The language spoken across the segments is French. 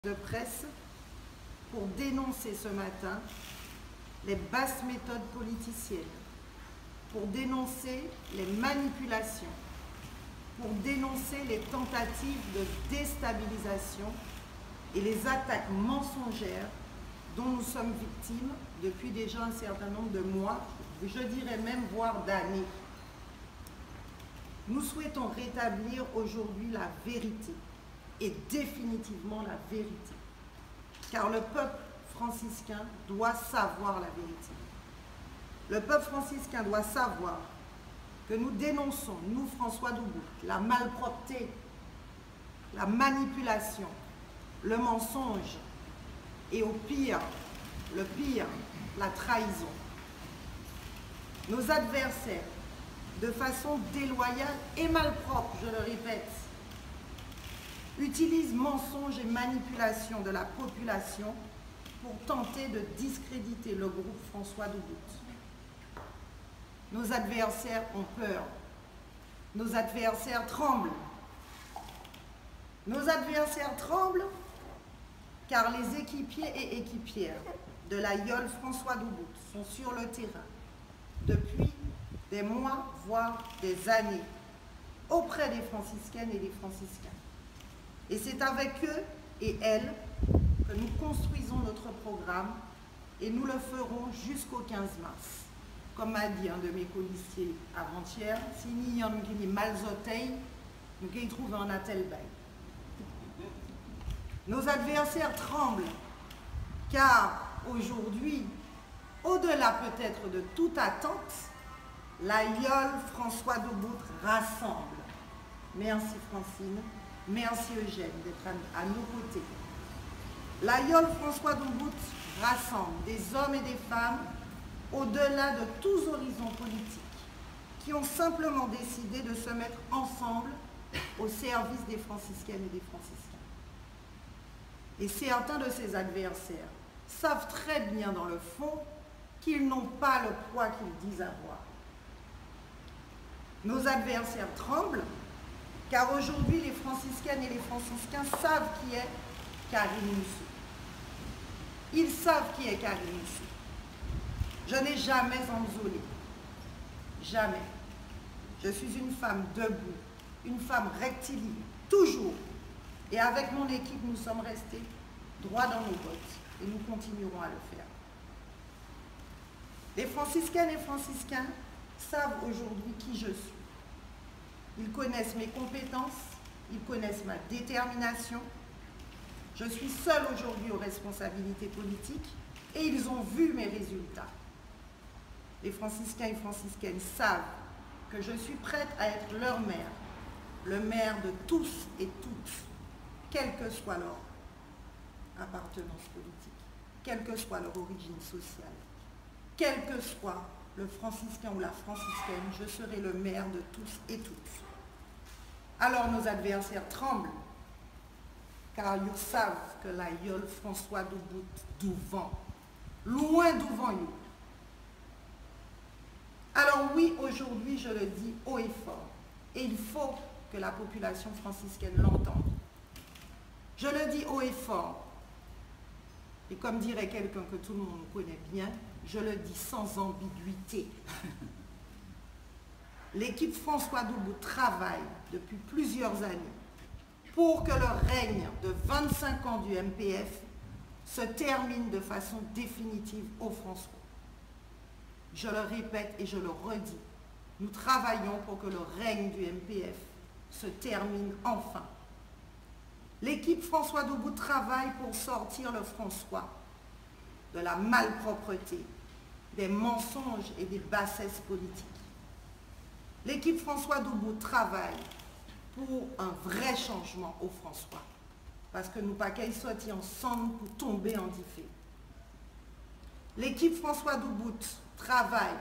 de presse pour dénoncer ce matin les basses méthodes politiciennes, pour dénoncer les manipulations, pour dénoncer les tentatives de déstabilisation et les attaques mensongères dont nous sommes victimes depuis déjà un certain nombre de mois, je dirais même voire d'années. Nous souhaitons rétablir aujourd'hui la vérité, et définitivement la vérité, car le peuple franciscain doit savoir la vérité. Le peuple franciscain doit savoir que nous dénonçons, nous François Doubout, la malpropreté, la manipulation, le mensonge et au pire, le pire, la trahison. Nos adversaires, de façon déloyale et malpropre, je le répète, utilisent mensonges et manipulation de la population pour tenter de discréditer le groupe François Doubout. Nos adversaires ont peur. Nos adversaires tremblent. Nos adversaires tremblent car les équipiers et équipières de l'aïeul François Doubout sont sur le terrain depuis des mois, voire des années, auprès des franciscaines et des franciscains. Et c'est avec eux et elles que nous construisons notre programme et nous le ferons jusqu'au 15 mars. Comme m'a dit un de mes policiers avant-hier, si nous y avons mal zoteil, nous y trouvons un attel bail. Nos adversaires tremblent car aujourd'hui, au-delà peut-être de toute attente, l'aïeul François Doubout rassemble. Merci Francine. Merci Eugène d'être à nos côtés. L'aïeul François Doubout rassemble des hommes et des femmes au-delà de tous horizons politiques qui ont simplement décidé de se mettre ensemble au service des franciscaines et des franciscains. Et certains de ces adversaires savent très bien dans le fond qu'ils n'ont pas le poids qu'ils disent avoir. Nos adversaires tremblent car aujourd'hui, les franciscaines et les franciscains savent qui est Karim Moussou. Ils savent qui est Karim Moussou. Je n'ai jamais ensolé. Jamais. Je suis une femme debout, une femme rectiligne, toujours. Et avec mon équipe, nous sommes restés droits dans nos bottes et nous continuerons à le faire. Les franciscaines et franciscains savent aujourd'hui qui je suis. Ils connaissent mes compétences, ils connaissent ma détermination. Je suis seule aujourd'hui aux responsabilités politiques et ils ont vu mes résultats. Les franciscains et franciscaines savent que je suis prête à être leur maire, le maire de tous et toutes, quelle que soit leur appartenance politique, quelle que soit leur origine sociale, quel que soit le franciscain ou la franciscaine, je serai le maire de tous et toutes. Alors nos adversaires tremblent, car ils savent que l'aïeul François Doubout devant, loin devant nous. Alors oui, aujourd'hui, je le dis haut et fort, et il faut que la population franciscaine l'entende. Je le dis haut et fort, et comme dirait quelqu'un que tout le monde connaît bien, je le dis sans ambiguïté. L'équipe François Doubout travaille depuis plusieurs années pour que le règne de 25 ans du MPF se termine de façon définitive au François. Je le répète et je le redis, nous travaillons pour que le règne du MPF se termine enfin. L'équipe François Doubout travaille pour sortir le François de la malpropreté, des mensonges et des bassesses politiques. L'équipe François Doubout travaille pour un vrai changement au François, parce que nous pas qu'à sortir ensemble pour tomber en diffé. L'équipe François Doubout travaille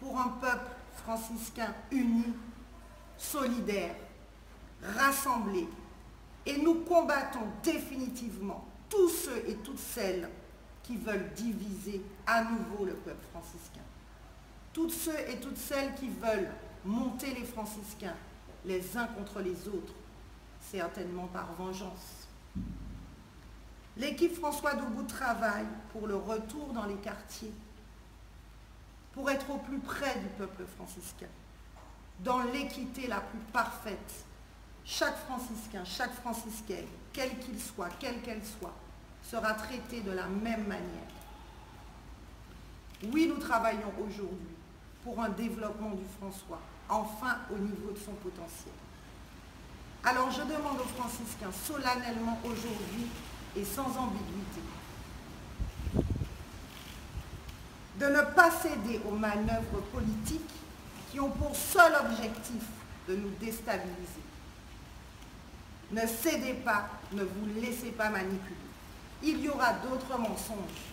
pour un peuple franciscain uni, solidaire, rassemblé, et nous combattons définitivement tous ceux et toutes celles qui veulent diviser à nouveau le peuple franciscain. Tous ceux et toutes celles qui veulent monter les franciscains les uns contre les autres, certainement par vengeance. L'équipe François Doubout travaille pour le retour dans les quartiers, pour être au plus près du peuple franciscain, dans l'équité la plus parfaite. Chaque franciscain, chaque franciscaine, quel qu'il soit, quelle qu'elle soit, sera traité de la même manière. Oui, nous travaillons aujourd'hui pour un développement du François, enfin au niveau de son potentiel. Alors je demande aux franciscains solennellement aujourd'hui et sans ambiguïté de ne pas céder aux manœuvres politiques qui ont pour seul objectif de nous déstabiliser. Ne cédez pas, ne vous laissez pas manipuler. Il y aura d'autres mensonges,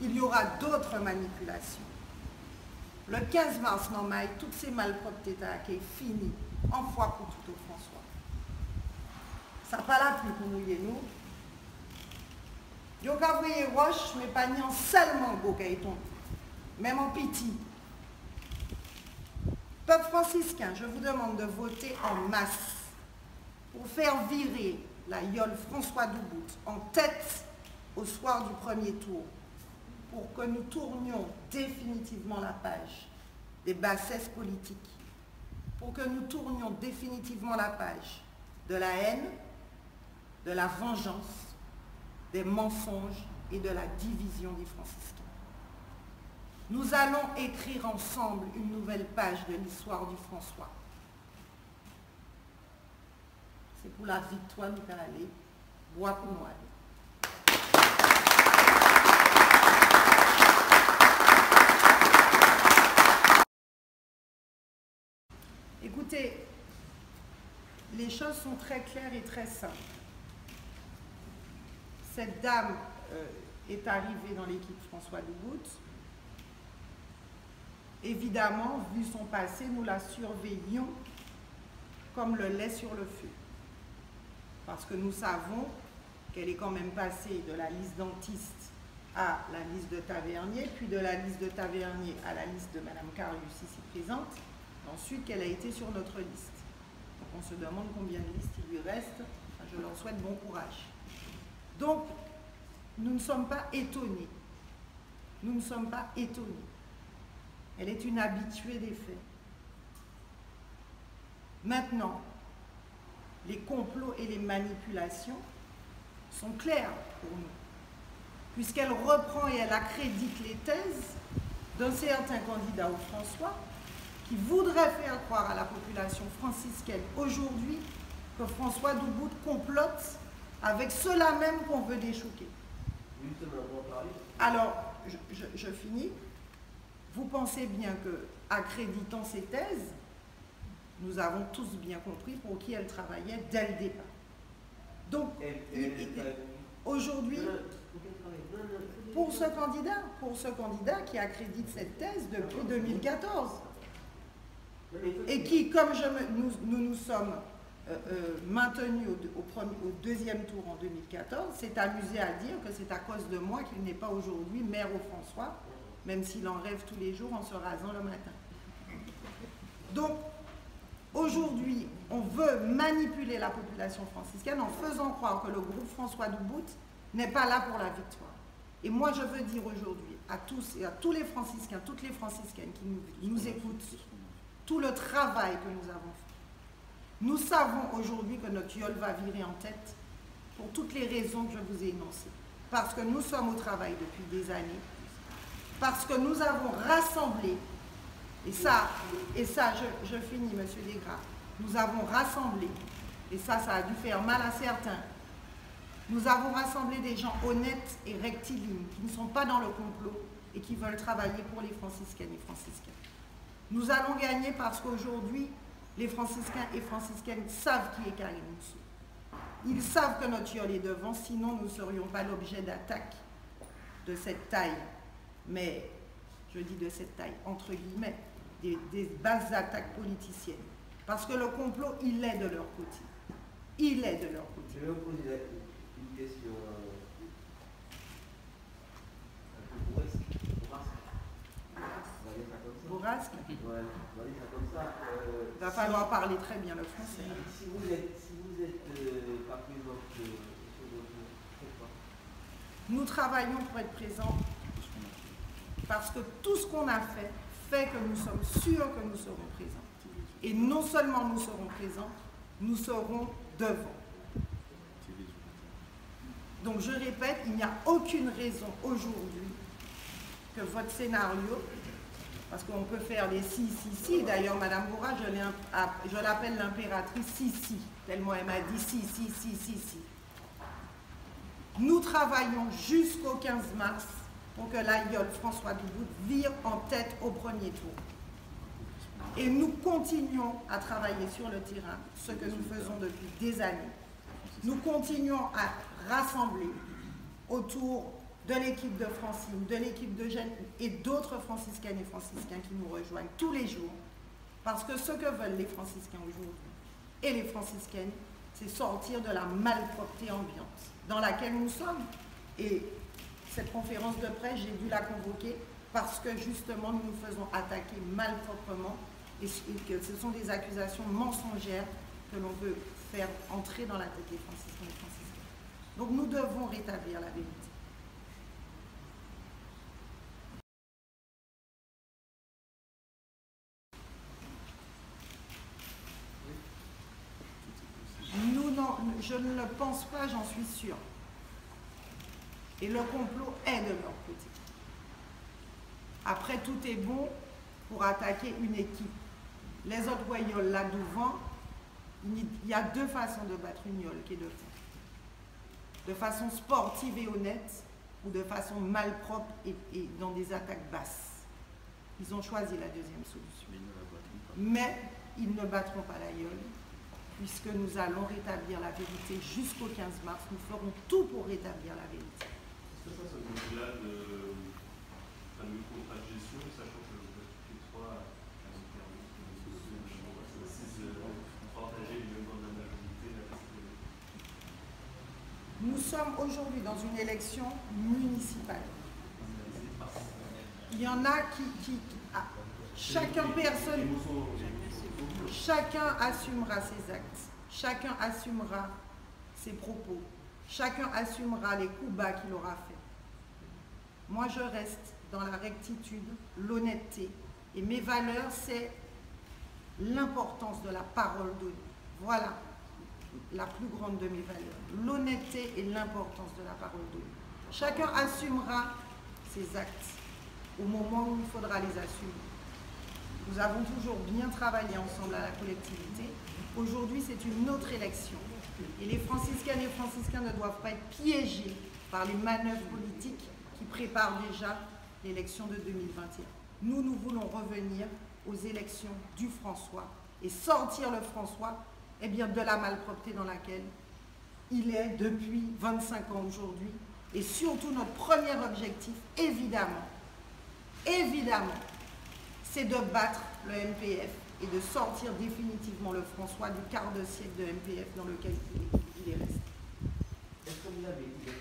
il y aura d'autres manipulations. Le 15 mars, non maille, toutes ces malpropretés qui est fini, en fois pour tout au François. Ça n'a pas la pluie pour nous, nous. Yo ka voye roche, mais pas ni en seulement beau caïton, même en pitié. Peuple franciscain, je vous demande de voter en masse pour faire virer la Yole François Doubout en tête au soir du premier tour, pour que nous tournions définitivement la page des bassesses politiques, pour que nous tournions définitivement la page de la haine, de la vengeance, des mensonges et de la division des franciscains. Nous allons écrire ensemble une nouvelle page de l'histoire du François. C'est pour la victoire nous allons aller, bois pour nous aller. Écoutez, les choses sont très claires et très simples. Cette dame est arrivée dans l'équipe François Doubout. Évidemment, vu son passé, nous la surveillons comme le lait sur le feu. Parce que nous savons qu'elle est quand même passée de la liste dentiste à la liste de Tavernier, puis de la liste de Tavernier à la liste de Mme Carius ici présente, ensuite qu'elle a été sur notre liste. Donc on se demande combien de listes il lui reste. Enfin, je leur souhaite bon courage. Donc, nous ne sommes pas étonnés. Nous ne sommes pas étonnés. Elle est une habituée des faits. Maintenant, les complots et les manipulations sont clairs pour nous, puisqu'elle reprend et elle accrédite les thèses d'un certain candidat au François qui voudrait faire croire à la population franciscaine aujourd'hui que François Doubout complote avec ceux-là même qu'on veut déchouquer. Alors, je finis. Vous pensez bien que, accréditant ces thèses, nous avons tous bien compris pour qui elle travaillait dès le départ. Donc, aujourd'hui, pour ce candidat qui accrédite cette thèse depuis 2014, et qui, comme nous sommes maintenus au deuxième tour en 2014, s'est amusé à dire que c'est à cause de moi qu'il n'est pas aujourd'hui maire au François, même s'il en rêve tous les jours en se rasant le matin. Donc, aujourd'hui, on veut manipuler la population franciscaine en faisant croire que le groupe François Doubout n'est pas là pour la victoire. Et moi, je veux dire aujourd'hui à tous et à tous les franciscains, toutes les franciscaines qui nous écoutent, tout le travail que nous avons fait. Nous savons aujourd'hui que notre Yole va virer en tête pour toutes les raisons que je vous ai énoncées. Parce que nous sommes au travail depuis des années, parce que nous avons rassemblé, et ça je finis, monsieur Desgras, nous avons rassemblé, et ça a dû faire mal à certains, nous avons rassemblé des gens honnêtes et rectilignes, qui ne sont pas dans le complot et qui veulent travailler pour les franciscaines et franciscains. Nous allons gagner parce qu'aujourd'hui, les franciscains et franciscaines savent qui est Karim Moussou. Ils savent que notre Yole est devant, sinon nous ne serions pas l'objet d'attaques de cette taille. Mais, je dis de cette taille, entre guillemets, des basses attaques politiciennes. Parce que le complot, il est de leur côté. Il est de leur côté. Je vais vous poser une question un peu bourrasque. Ouais, on va dire ça comme ça. Il va falloir parler très bien le français. Si vous êtes pas présent sur votre Nous travaillons pour être présents parce que tout ce qu'on a fait que nous sommes sûrs que nous serons présents. Et non seulement nous serons présents, nous serons devant. Donc je répète, il n'y a aucune raison aujourd'hui que votre scénario, parce qu'on peut faire les si, d'ailleurs Madame Goura, je l'appelle l'impératrice si, tellement elle m'a dit si. Nous travaillons jusqu'au 15 mars pour que l'aïeul François Doubout vire en tête au premier tour. Et nous continuons à travailler sur le terrain, ce que nous faisons depuis des années. Nous continuons à rassembler autour de l'équipe de Francine, de l'équipe de Jeanne et d'autres franciscaines et franciscains qui nous rejoignent tous les jours. Parce que ce que veulent les franciscains aujourd'hui et les franciscaines, c'est sortir de la malpropreté ambiante dans laquelle nous sommes. Et cette conférence de presse, j'ai dû la convoquer parce que justement nous nous faisons attaquer malproprement et que ce sont des accusations mensongères que l'on veut faire entrer dans la tête des franciscains et franciscaines. Donc nous devons rétablir la vérité. Je ne le pense pas, j'en suis sûre. Et le complot est de leur côté. Après, tout est bon pour attaquer une équipe. Les autres voyolles là devant, il y a deux façons de battre une yole qui est devant. De façon sportive et honnête, ou de façon malpropre et dans des attaques basses. Ils ont choisi la deuxième solution. Mais ils ne battront pas la yole, puisque nous allons rétablir la vérité jusqu'au 15 mars. Nous ferons tout pour rétablir la vérité. Est-ce que ça, c'est au-delà du contrat de gestion, sachant que vous êtes tous les trois partager les mêmes majorité? Nous sommes aujourd'hui dans une élection municipale. Il y en a chacun assumera ses actes, chacun assumera ses propos, chacun assumera les coups bas qu'il aura faits. Moi, je reste dans la rectitude, l'honnêteté, et mes valeurs, c'est l'importance de la parole donnée. Voilà la plus grande de mes valeurs, l'honnêteté et l'importance de la parole donnée. Chacun assumera ses actes au moment où il faudra les assumer. Nous avons toujours bien travaillé ensemble à la collectivité. Aujourd'hui, c'est une autre élection. Et les franciscaines et franciscains ne doivent pas être piégés par les manœuvres politiques qui préparent déjà l'élection de 2021. Nous voulons revenir aux élections du François et sortir le François de la malpropreté dans laquelle il est depuis 25 ans aujourd'hui. Et surtout, notre premier objectif, évidemment, c'est de battre le MPF et de sortir définitivement le François du quart de siècle de MPF dans lequel il est resté. Est-ce que vous avez identifié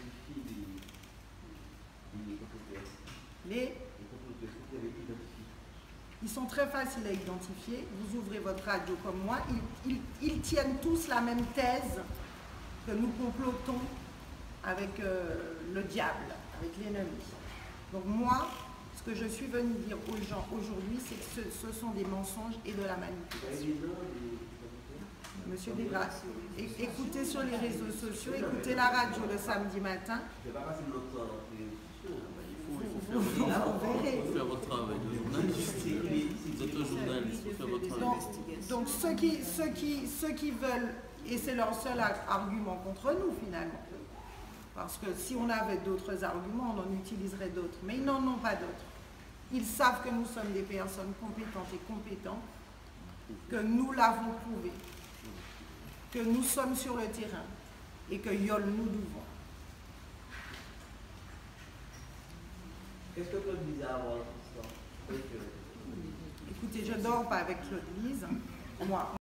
les comploteurs? Les comploteurs, est-ce que vous avez identifié? Ils sont très faciles à identifier. Vous ouvrez votre radio comme moi. Ils tiennent tous la même thèse que nous complotons avec le diable, avec l'ennemi. Donc moi, ce que je suis venue dire aux gens aujourd'hui, c'est que ce sont des mensonges et de la manipulation. Monsieur Desgrâces, écoutez sur les réseaux sociaux, écoutez la radio le samedi matin. Je ne vais pas passer notre temps. Vous verrez. Faire votre travail de journaliste. Vous êtes un journaliste, vous faire votre travail. Donc ceux qui veulent, et c'est leur seul argument contre nous finalement, parce que si on avait d'autres arguments, on en utiliserait d'autres, mais ils n'en ont pas d'autres. Ils savent que nous sommes des personnes compétentes et compétentes, que nous l'avons prouvé, que nous sommes sur le terrain et que Yol nous devons. Qu'est-ce que Claude Lise a à voir? Écoutez, je ne dors pas avec Claude Lise. Moi,